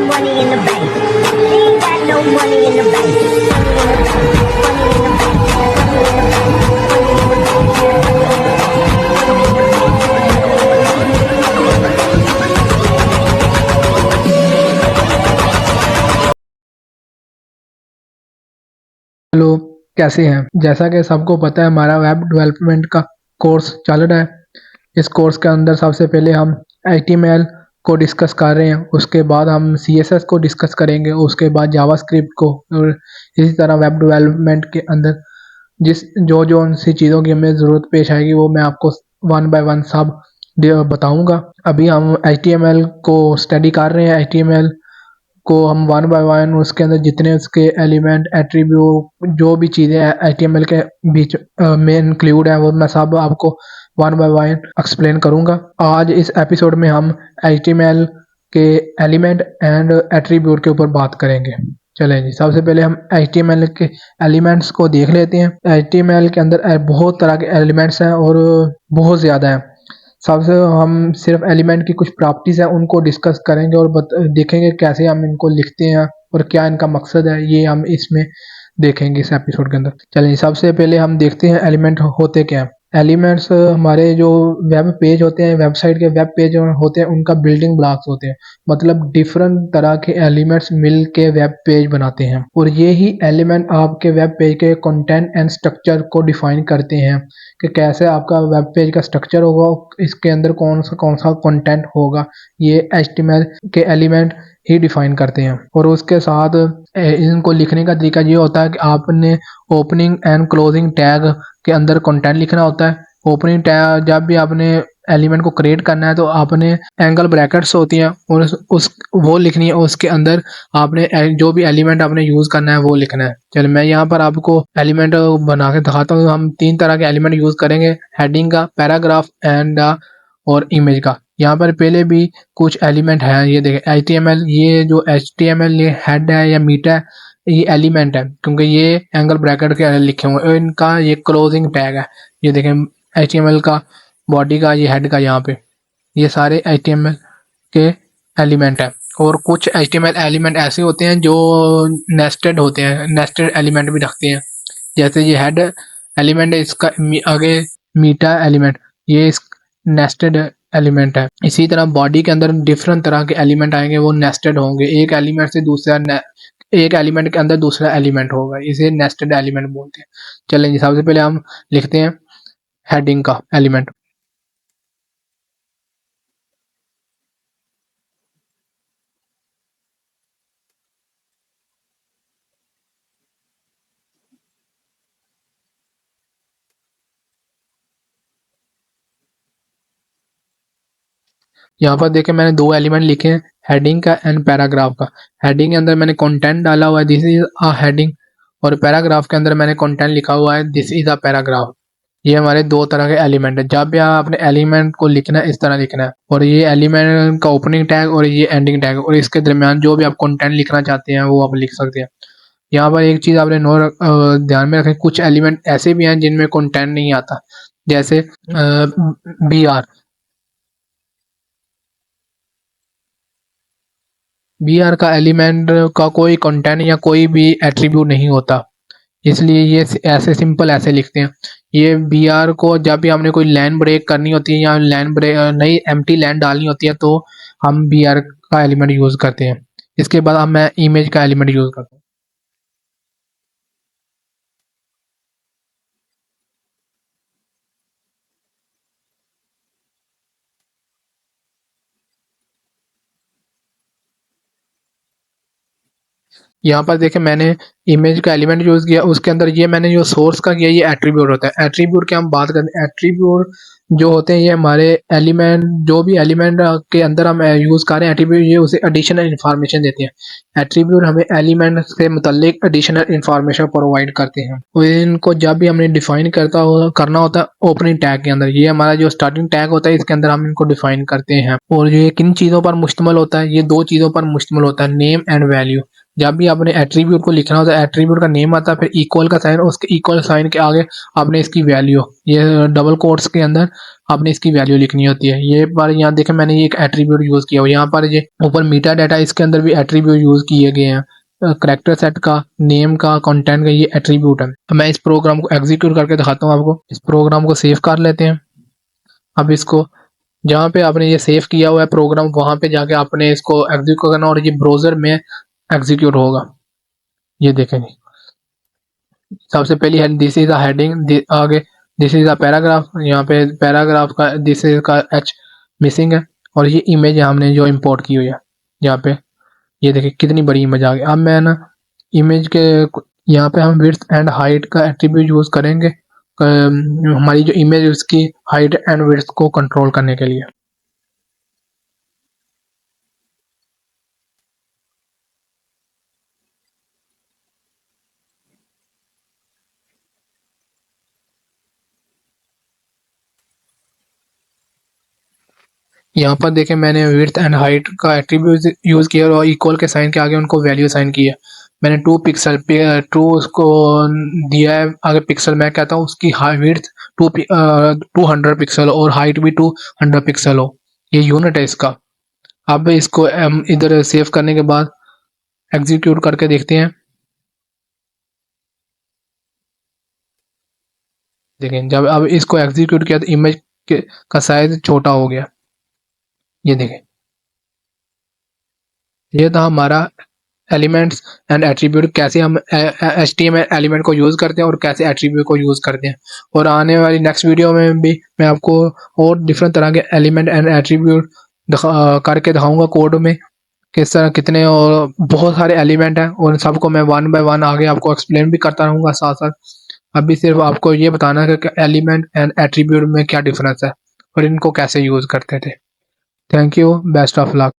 money in the bank. They ain't got no money in the bank. Money in the bank. Money in the bank. Money in the bank. Hello, कैसे हैं। जैसा कि सबको पता है हमारा web development का कोर्स चल रहा है। इस कोर्स के अंदर सबसे पहले हम HTML को डिस्कस कर रहे हैं, उसके बाद हम CSS को डिस्कस करेंगे, उसके बाद जावास्क्रिप्ट को, और इसी तरह वेब डेवलपमेंट के अंदर जिस जो जो उन सी चीज़ों की हमें ज़रूरत पेश आएगी वो मैं आपको वन बाय वन सब बताऊंगा। अभी हम HTML को स्टडी कर रहे हैं। HTML को हम वन बाय वन उसके अंदर जितने उसके एलिमेंट एट्रीब्यूट जो भी चीज़ें HTML के बीच में इंक्लूड है वो मैं सब आपको वन बाय वन एक्सप्लेन करूंगा। आज इस एपिसोड में हम HTML के एलिमेंट एंड एट्रीब्यूट के ऊपर बात करेंगे। चलें जी, सबसे पहले हम HTML के एलिमेंट्स को देख लेते हैं। HTML के अंदर बहुत तरह के एलिमेंट्स हैं और बहुत ज़्यादा हैं। सबसे हम सिर्फ एलिमेंट की कुछ प्रॉपर्टीज़ हैं उनको डिस्कस करेंगे और देखेंगे कैसे हम इनको लिखते हैं और क्या इनका मकसद है, ये हम इसमें देखेंगे इस एपिसोड के अंदर। चलिए, सबसे पहले हम देखते हैं एलिमेंट होते क्या हैं। एलिमेंट्स हमारे जो वेब पेज होते हैं, वेबसाइट के वेब पेज होते हैं, उनका बिल्डिंग ब्लॉक्स होते हैं। मतलब डिफरेंट तरह के एलिमेंट्स मिल के वेब पेज बनाते हैं और ये ही एलिमेंट आपके वेब पेज के कंटेंट एंड स्ट्रक्चर को डिफाइन करते हैं कि कैसे आपका वेब पेज का स्ट्रक्चर होगा, इसके अंदर कौन सा कंटेंट होगा, ये HTML के एलिमेंट ही डिफाइन करते हैं। और उसके साथ इनको लिखने का तरीका ये होता है कि आपने ओपनिंग एंड क्लोजिंग टैग के अंदर कंटेंट लिखना होता है। ओपनिंग टैग जब भी आपने एलिमेंट को क्रिएट करना है तो आपने एंगल ब्रैकेट्स होती हैं और उस वो लिखनी है, उसके अंदर आपने जो भी एलिमेंट आपने यूज करना है वो लिखना है। चलिए, मैं यहाँ पर आपको एलिमेंट बना के दिखाता हूँ। हम तीन तरह के एलिमेंट यूज करेंगे, हेडिंग का, पैराग्राफ एंड और इमेज का। यहाँ पर पहले भी कुछ एलिमेंट है, ये देखें HTML, ये जो HTML ये हेड है या मीटा है, ये एलिमेंट है क्योंकि ये एंगल ब्रैकेट के लिखे हुए हैं। इनका ये क्लोजिंग टैग है, ये देखें HTML का बॉडी का, ये हेड का, यहाँ पे ये सारे HTML के एलिमेंट है। और कुछ HTML एलिमेंट ऐसे होते हैं जो नेस्टेड होते हैं, नेस्टेड एलिमेंट भी रखते हैं। जैसे ये हेड एलिमेंट है, इसका आगे मीटा एलिमेंट, ये इस नेस्टेड एलिमेंट है। इसी तरह बॉडी के अंदर डिफरेंट तरह के एलिमेंट आएंगे, वो नेस्टेड होंगे, एक एलिमेंट से दूसरा एक एलिमेंट के अंदर दूसरा एलिमेंट होगा, इसे नेस्टेड एलिमेंट बोलते हैं। चलें जी, सबसे पहले हम लिखते हैं हेडिंग का एलिमेंट। यहाँ पर देखें मैंने दो एलिमेंट लिखे हैं, हेडिंग का एंड पैराग्राफ का। हेडिंग के अंदर मैंने कंटेंट डाला हुआ है, दिस इज अ हेडिंग, और पैराग्राफ के अंदर मैंने कंटेंट लिखा हुआ है, दिस इज अ पैराग्राफ। ये हमारे दो तरह के एलिमेंट है। जब भी आप अपने एलिमेंट को लिखना है इस तरह लिखना है, और ये एलिमेंट का ओपनिंग टैग और ये एंडिंग टैग, और इसके दरमियान जो भी आप कंटेंट लिखना चाहते हैं वो आप लिख सकते हैं। यहाँ पर एक चीज़ आपने ध्यान में रखें, कुछ एलिमेंट ऐसे भी हैं जिनमें कंटेंट नहीं आता, जैसे BR का एलिमेंट का कोई कंटेंट या कोई भी एट्रीब्यूट नहीं होता, इसलिए ये ऐसे सिंपल ऐसे लिखते हैं। ये BR को जब भी हमने कोई लाइन ब्रेक करनी होती है या लाइन ब्रेक नई एम्प्टी लाइन डालनी होती है तो हम BR का एलिमेंट यूज़ करते हैं। इसके बाद अब मैं इमेज का एलिमेंट यूज़ करता हूँ। यहाँ पर देखें मैंने इमेज का एलिमेंट यूज़ किया, उसके अंदर ये मैंने जो सोर्स का किया ये एट्रीब्यूट होता है। एट्रीब्यूट की हम बात करते हैं, एट्रीब्यूट जो होते हैं ये हमारे एलिमेंट, जो भी एलिमेंट के अंदर हम यूज़ कर रहे हैं एट्रीब्यूट, ये उसे एडिशनल इन्फॉर्मेशन देते हैं। एट्रीब्यूट हमें एलिमेंट से मुतल्लिक एडिशनल इन्फॉर्मेशन प्रोवाइड करते हैं और इनको जब भी हमने डिफाइन करना होता है ओपनिंग टैग के अंदर, ये हमारा जो स्टार्टिंग टैग होता है इसके अंदर हम इनको डिफाइन करते हैं। और ये किन चीज़ों पर मुश्तमिल होता है, ये दो चीज़ों पर मुश्तमिल होता है, नेम एंड वैल्यू। जब भी आपने एट्रीब्यूट को लिखना होता है, एट्रीब्यूट का नेम आता है, फिर इक्वल का साइन, उसके इक्वल साइन के आगे आपने इसकी वैल्यू, ये डबल कोट्स के अंदर आपने इसकी वैल्यू लिखनी होती है। ये पर यहाँ देखें मैंने ये एक एट्रीब्यूट यूज़ किया हुआ, यहाँ पर ये ऊपर मीटा डाटा, इसके अंदर भी एट्रीब्यूट यूज़ किए गए हैं। करेक्टर सेट का, नेम का, कंटेंट का, ये एट्रीब्यूट है। मैं इस प्रोग्राम को एग्जीक्यूट करके दिखाता हूँ आपको। इस प्रोग्राम को सेव कर लेते हैं। अब इसको जहाँ पे आपने ये सेव किया हुआ है प्रोग्राम, वहाँ पे जाके आपने इसको एग्जीक्यूट करना, और ये ब्राउज़र में एग्जीक्यूट होगा। ये देखें जी, सबसे पहली है दिस इज अ हेडिंग, आगे दिस इज अ पैराग्राफ, यहाँ पे पैराग्राफ का दिस इज का एच मिसिंग है, और ये इमेज हमने जो इंपोर्ट की हुई है यहाँ पे, ये देखिए कितनी बड़ी इमेज आ गई। अब मैं ना इमेज के यहाँ पे हम विड्थ एंड हाइट का एट्रीब्यूट यूज़ करेंगे हमारी जो इमेज है उसकी हाइट एंड विड्थ को कंट्रोल करने के लिए। यहाँ पर देखें मैंने विड्थ एंड हाइट का एट्रीब्यूट यूज़ किया और इक्वल के साइन के आगे उनको वैल्यू साइन की है। मैंने 2 पिक्सल पे 2 उसको दिया है, आगे पिक्सल मैं कहता हूँ उसकी विड्थ 200 पिक्सल और हाइट भी 200 पिक्सल हो, ये यूनिट है इसका। अब इसको हम इधर सेव करने के बाद एग्जीक्यूट करके देखते हैं। देखें जब अब इसको एग्जीक्यूट किया तो इमेज का साइज छोटा हो गया। ये देखें, ये था हमारा एलिमेंट्स एंड एट्रीब्यूट, कैसे हम HTML एलिमेंट को यूज़ करते हैं और कैसे एट्रीब्यूट को यूज़ करते हैं। और आने वाली नेक्स्ट वीडियो में भी मैं आपको और डिफरेंट तरह के एलिमेंट एंड एट्रीब्यूट करके दिखाऊंगा कोड में, किस तरह कितने और बहुत सारे एलिमेंट हैं, और सबको मैं 1 बाय 1 आगे आपको एक्सप्लेन भी करता रहूँगा साथ साथ। अभी सिर्फ आपको ये बताना है कि एलिमेंट एंड एट्रीब्यूट में क्या डिफरेंस है और इनको कैसे यूज़ करते थे। Thank you, best of luck.